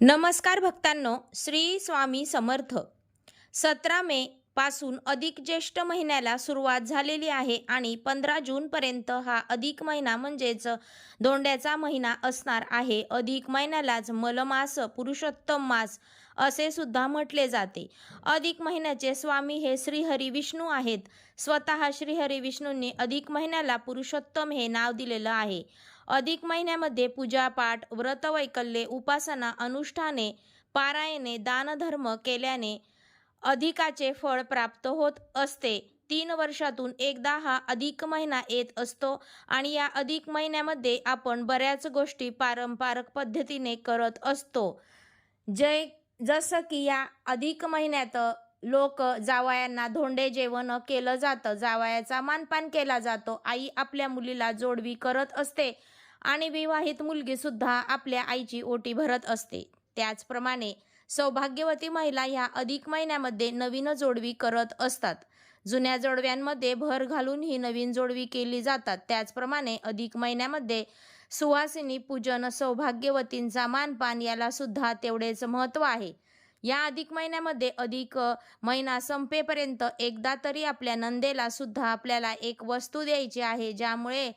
नमस्कार भक्तांनो, श्री स्वामी समर्थ. 17 मे पासून अधिक ज्येष्ठ महिन्याला सुरुवात झालेली आहे आणि 15 जूनपर्यंत हा अधिक महिना म्हणजेच धोंड्याचा महिना असणार आहे. अधिक महिन्यालाच मलमास, पुरुषोत्तम मास असे सुद्धा म्हटले जाते. अधिक महिन्याचे स्वामी हे श्रीहरी विष्णू आहेत. स्वतः श्रीहरी विष्णूंनी अधिक महिन्याला पुरुषोत्तम हे नाव दिलेलं आहे. अधिक महिन्यामध्ये पूजापाठ, व्रतवैकल्ये, उपासना, अनुष्ठाने, पारायणे, दानधर्म केल्याने अधिकाचे फळ प्राप्त होत असते. 3 वर्षातून एकदा हा अधिक महिना येत असतो आणि या अधिक महिन्यामध्ये आपण बऱ्याच गोष्टी पारंपरिक पद्धतीने करत असतो. जसं की या अधिक महिन्यात लोक जावयांना धोंडे जेवण केलं जातं, जावयाचा मानपान केला जातो. आई आपल्या मुलीला जोडवी करत असते आणि विवाहित मुलगी सुद्धा आपल्या आईची ओटी भरत असते. त्याचप्रमाणे सौभाग्यवती महिला ह्या अधिक महिन्यामध्ये नवीन जोडवी करत असतात. जुन्या जोडव्यांमध्ये भर घालून ही नवीन जोडवी केली जातात. त्याचप्रमाणे अधिक महिन्यामध्ये सुवासिनी पूजन, सौभाग्यवतींचा मानपान याला सुद्धा तेवढेच महत्त्व आहे. या अधिक महिन्यामध्ये अधिक महिना संपेपर्यंत एकदा तरी आपल्या नंदेला सुद्धा आपल्याला एक वस्तू द्यायची आहे, ज्यामुळे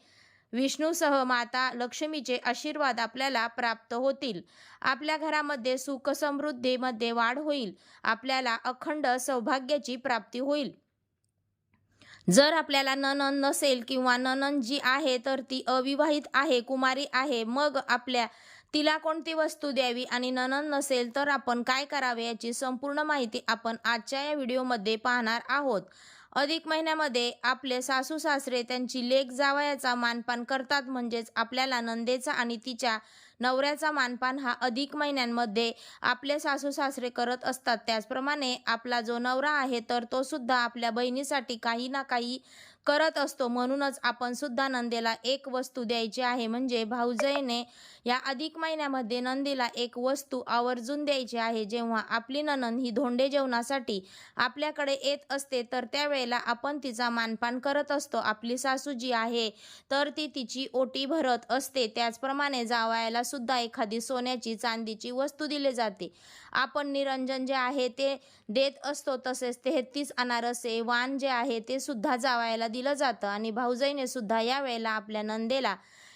विष्णूसह माता लक्ष्मीचे आशीर्वाद आपल्याला प्राप्त होतील. आपल्या घरामध्ये सुख समृद्धीमध्ये वाढ होईल. आपल्याला अखंड सौभाग्याची प्राप्ती होईल. जर आपल्याला नणंद नसेल किंवा नणंद जी आहे तर ती अविवाहित आहे, कुमारी आहे, मग तिला कोणती वस्तू द्यावी आणि नणंद नसेल तर आपण काय करावे याची संपूर्ण माहिती आपण आजच्या या व्हिडिओमध्ये पाहणार आहोत. अधिक महिन्यामध्ये आपले सासू सासरे त्यांची लेक जावयाचा मानपान करतात, म्हणजेच आपल्याला नंदेचा आणि तिच्या नवऱ्याचा मानपान हा अधिक महिन्यांमध्ये आपले सासू सासरे करत असतात. त्याचप्रमाणे आपला जो नवरा आहे तर तो सुद्धा आपल्या बहिणीसाठी काही ना काही करत असतो. म्हणूनच आपण सुद्धा नंदेला एक वस्तू द्यायची आहे, म्हणजे भाऊजईने या अधिक महिन्यामध्ये नंदीला एक वस्तू आवर्जून द्यायची आहे. जेव्हा आपली नणंद ही धोंडे जेवणासाठी आपल्याकडे येत असते तर त्यावेळेला आपण तिचा मानपान करत असतो. आपली सासू जी आहे तर ती तिची ओटी भरत असते. त्याचप्रमाणे जावयाला सुद्धा एखादी सोन्याची, चांदीची वस्तू दिली जाते. आपण निरंजन जे आहे ते देत असतो. तसेच 33 अनारसे, वाण जे आहे ते सुद्धा जावयाला दिलं जातं आणि भाऊजईने सुद्धा या वेळेला आपल्या नंदेला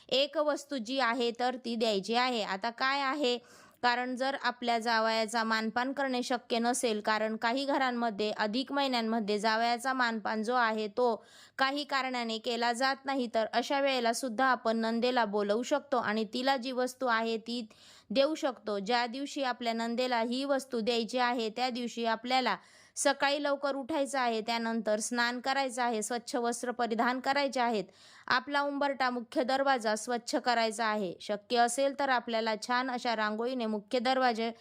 एक वस्तू जी आहे तर ती द्यायची आहे. आता काय आहे, कारण जर आपल्या जावयाचा मानपान करणे शक्य नसेल, कारण काही घरांमध्ये अधिक महिन्यांमध्ये जावयाचा मानपान जो आहे तो काही कारणाने केला जात नाही, तर अशा वेळेला सुद्धा आपण नंदेला बोलवू शकतो आणि तिला जी वस्तू आहे ती देऊ शकतो. ज्या दिवशी आपल्या नंदेला ही वस्तू द्यायची आहे त्या दिवशी आपल्याला सकाळी लवकर उठायचं आहे, त्यानंतर स्नान करायचं आहे, स्वच्छ वस्त्र परिधान करायचे आहेत, आपला उंबरठा, मुख्य दरवाजा स्वच्छ करायचा आहे. शक्य असेल तर आपल्याला छान अशा रांगोळीने मुख्य दरवाजे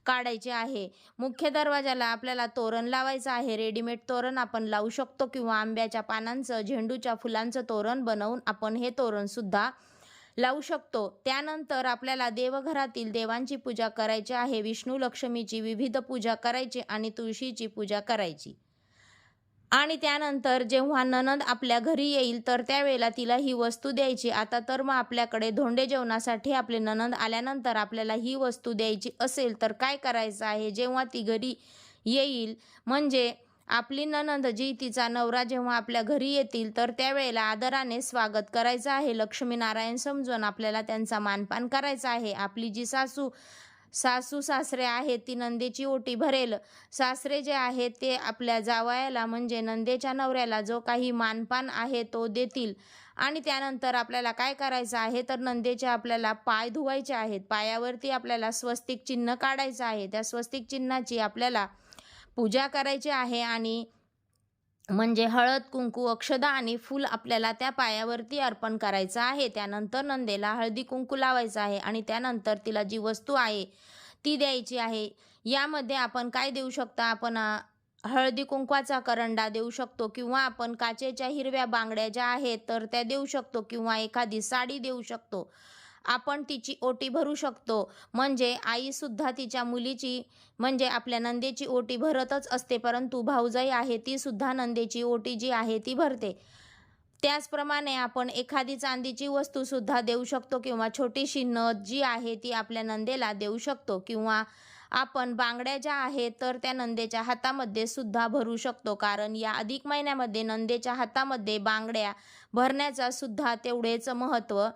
काढायचे आहे. मुख्य दरवाजाला आपल्याला तोरण लावायचं आहे. रेडीमेड तोरण आपण लावू शकतो किंवा आंब्याच्या पानांचं, झेंडूच्या फुलांचं तोरण बनवून आपण हे तोरण सुद्धा लावू शकतो. त्यानंतर आपल्याला देवघरातील देवांची पूजा करायची आहे. विष्णू लक्ष्मीची विविध पूजा करायची आणि तुळशीची पूजा करायची. आणि त्यानंतर जेव्हा नणंद आपल्या घरी येईल तर त्यावेळेला तिला ही वस्तू द्यायची. आता तर मग आपल्याकडे धोंडे जेवणासाठी आपले नणंद आल्यानंतर आपल्याला ही वस्तू द्यायची असेल तर काय करायचं आहे, जेव्हा ती घरी येईल, म्हणजे आपली नणंद जी तिचा नवरा जेव्हा आपल्या घरी येतील तर त्यावेळेला आदराने स्वागत करायचं आहे. लक्ष्मीनारायण समजून आपल्याला त्यांचा मानपान करायचा आहे. आपली जी सासू सासरे आहेत ती नंदेची ओटी भरेल. सासरे जे आहेत ते आपल्या जावयाला म्हणजे नंदेच्या नवऱ्याला जो काही मानपान आहे तो देतील. आणि त्यानंतर आपल्याला काय करायचं आहे तर नंदेचे आपल्याला पाय धुवायचे आहेत. पायावरती आपल्याला स्वस्तिक चिन्ह काढायचं आहे. त्या स्वस्तिक चिन्हाची आपल्याला पूजा करायची आहे आणि म्हणजे हळद, कुंकू, अक्षदा आणि फूल आपल्याला त्या पायावरती अर्पण करायचं आहे. त्यानंतर नंदेला हळदी कुंकू लावायचं आहे आणि त्यानंतर तिला जी वस्तू आहे ती द्यायची आहे. यामध्ये आपण काय देऊ शकता, आपण हळदी कुंकवाचा करंडा देऊ शकतो किंवा आपण काचेच्या हिरव्या बांगड्या ज्या आहेत तर त्या देऊ शकतो किंवा एखादी साडी देऊ शकतो. आपण तिची ओटी भरू शकतो. म्हणजे आईसुद्धा तिच्या मुलीची म्हणजे आपल्या नंदेची ओटी भरतच असते, परंतु भाऊजाई आहे ती सुद्धा नंदेची ओटी जी आहे ती भरते. त्याचप्रमाणे आपण एखादी चांदीची वस्तू सुद्धा देऊ शकतो किंवा छोटीशी नथ जी आहे ती आपल्या नंदेला देऊ शकतो किंवा आपण बांगड्या ज्या आहेत तर त्या नंदेच्या हातामध्ये सुद्धा भरू शकतो, कारण या अधिक महिन्यामध्ये नंदेच्या हातामध्ये बांगड्या भरण्याचा सुद्धा तेवढेच महत्त्व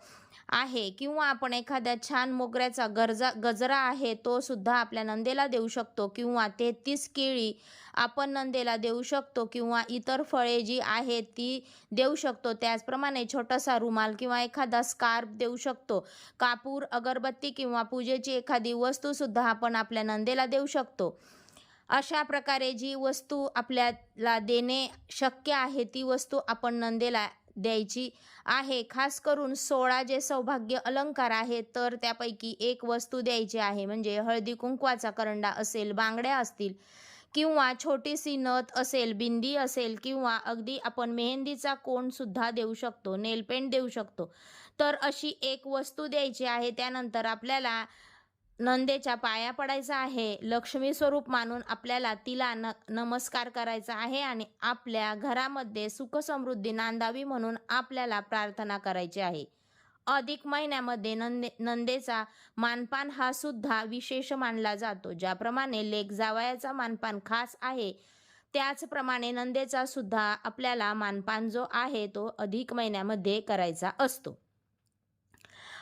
आहे. किंवा आपण एखाद्या छान मोगऱ्याचा गजरा आहे तो सुद्धा आपल्या नंदेला देऊ शकतो किंवा 33 केळी आपण नंदेला देऊ शकतो किंवा इतर फळे जी आहेत ती देऊ शकतो. त्याचप्रमाणे छोटासा रुमाल किंवा एखादा स्कार्फ देऊ शकतो. कापूर, अगरबत्ती किंवा पूजेची एखादी वस्तू सुद्धा आपण आपल्या नंदेला देऊ शकतो. अशा प्रकारे जी वस्तू आपल्याला देणे शक्य आहे ती वस्तू आपण नंदेला द्यायची आहे. खास करून 16 जे सौभाग्य अलंकार आहेत तर त्यापैकी एक वस्तू द्यायची आहे, म्हणजे हळदी कुंकवाचा करंडा असेल, बांगड्या असतील किंवा छोटीशी नथ असेल, बिंदी असेल किंवा अगदी आपण मेहंदीचा कोन सुद्धा देऊ शकतो, नेलपेंट देऊ शकतो. तर अशी एक वस्तू द्यायची आहे. त्यानंतर आपल्याला नंदेच्या पाया पडायचा आहे. लक्ष्मी स्वरूप मानून आपल्याला तिला नमस्कार करायचा आहे आणि आपल्या घरामध्ये सुख समृद्धी नांदावी म्हणून आपल्याला प्रार्थना करायची आहे. अधिक महिन्यामध्ये नंदेचा मानपान हा सुद्धा विशेष मानला जातो. ज्याप्रमाणे लेक जावयाचा मानपान खास आहे त्याचप्रमाणे नंदेचा सुद्धा आपल्याला मानपान जो आहे तो अधिक महिन्यामध्ये करायचा असतो.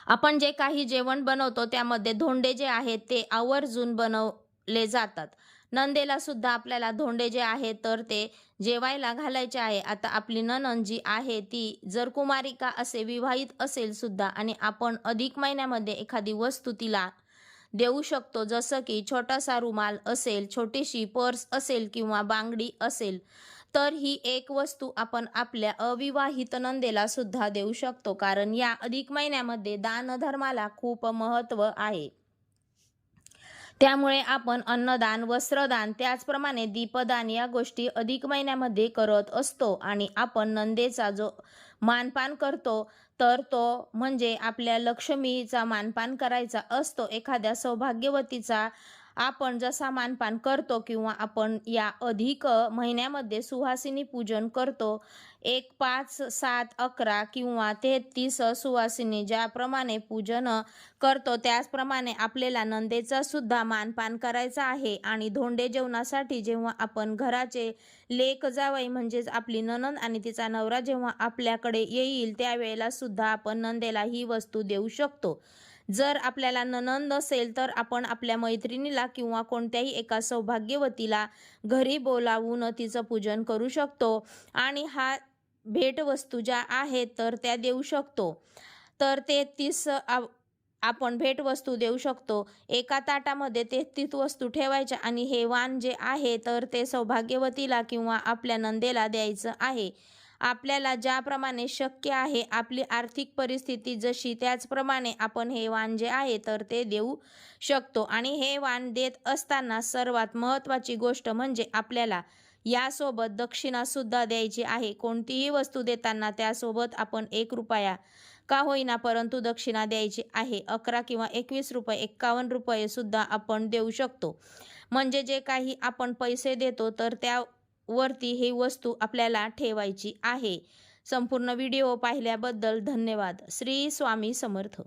आपण जे काही जेवण बनवतो त्यामध्ये धोंडे जे आहेत ते आवर्जून बनवले जातात. नंदेला सुद्धा आपल्याला धोंडे जे आहेत तर ते जेवायला घालायचे आहे. आता आपली नणंद जी आहे ती जर कुमारिका असे विवाहित असेल सुद्धा आणि आपण अधिक महिन्यामध्ये एखादी वस्तू तिला देऊ शकतो, जसं की छोटासा रुमाल असेल, छोटीशी पर्स असेल किंवा बांगडी असेल, तर ही एक वस्तू आपण आपल्या अविवाहित नंदेला सुद्धा देऊ शकतो, कारण या अधिक महिन्यामध्ये दानधर्माला खूप महत्त्व आहे. त्यामुळे आपण अन्नदान, वस्त्रदान, त्याचप्रमाणे दीपदान या गोष्टी अधिक महिन्यामध्ये करत असतो. आणि आपण नंदेचा जो मानपान करतो तर तो म्हणजे आपल्या लक्ष्मीचा मानपान करायचा असतो. एखाद्या सौभाग्यवतीचा आपण जसा मानपान करतो किंवा आपण या अधिक महिन्यामध्ये सुहासिनी पूजन करतो, 1, 5, 7, 11 किंवा 33 सुवासिनी ज्याप्रमाणे पूजन करतो त्याचप्रमाणे आपल्याला नंदेचा सुद्धा मानपान करायचा आहे. आणि धोंडे जेवणासाठी जेव्हा आपण घराचे लेक जावई म्हणजेच आपली नणंद आणि तिचा नवरा जेव्हा आपल्याकडे येईल त्यावेळेला सुद्धा आपण नंदेला ही वस्तू देऊ शकतो. जर आपल्याला नणंद नसेल तर आपण आपल्या मैत्रिणीला किंवा कोणत्याही एका सौभाग्यवतीला घरी बोलावून तिचं पूजन करू शकतो आणि हा भेटवस्तू ज्या आहेत तर त्या देऊ शकतो. तर 33 आपण भेटवस्तू देऊ शकतो. एका ताटामध्ये 33 वस्तू ठेवायच्या आणि हे वाण जे आहे तर ते सौभाग्यवतीला किंवा आपल्या नंदेला द्यायचं आहे. आपल्याला ज्याप्रमाणे शक्य आहे, आपली आर्थिक परिस्थिती जशी त्याचप्रमाणे आपण हे वाण जे आहे तर ते देऊ शकतो. आणि हे वाण देत असताना सर्वात महत्त्वाची गोष्ट म्हणजे आपल्याला यासोबत दक्षिणा सुद्धा द्यायची आहे. कोणतीही वस्तू देताना त्यासोबत आपण 1 रुपया का होईना परंतु दक्षिणा द्यायची आहे. 11 किंवा 21 रुपये, 51 रुपये सुद्धा आपण देऊ शकतो. म्हणजे जे काही आपण पैसे देतो तर त्यावरती ही वस्तू आपल्याला ठेवायची आहे. संपूर्ण व्हिडिओ पाहिल्याबद्दल धन्यवाद. श्री स्वामी समर्थ.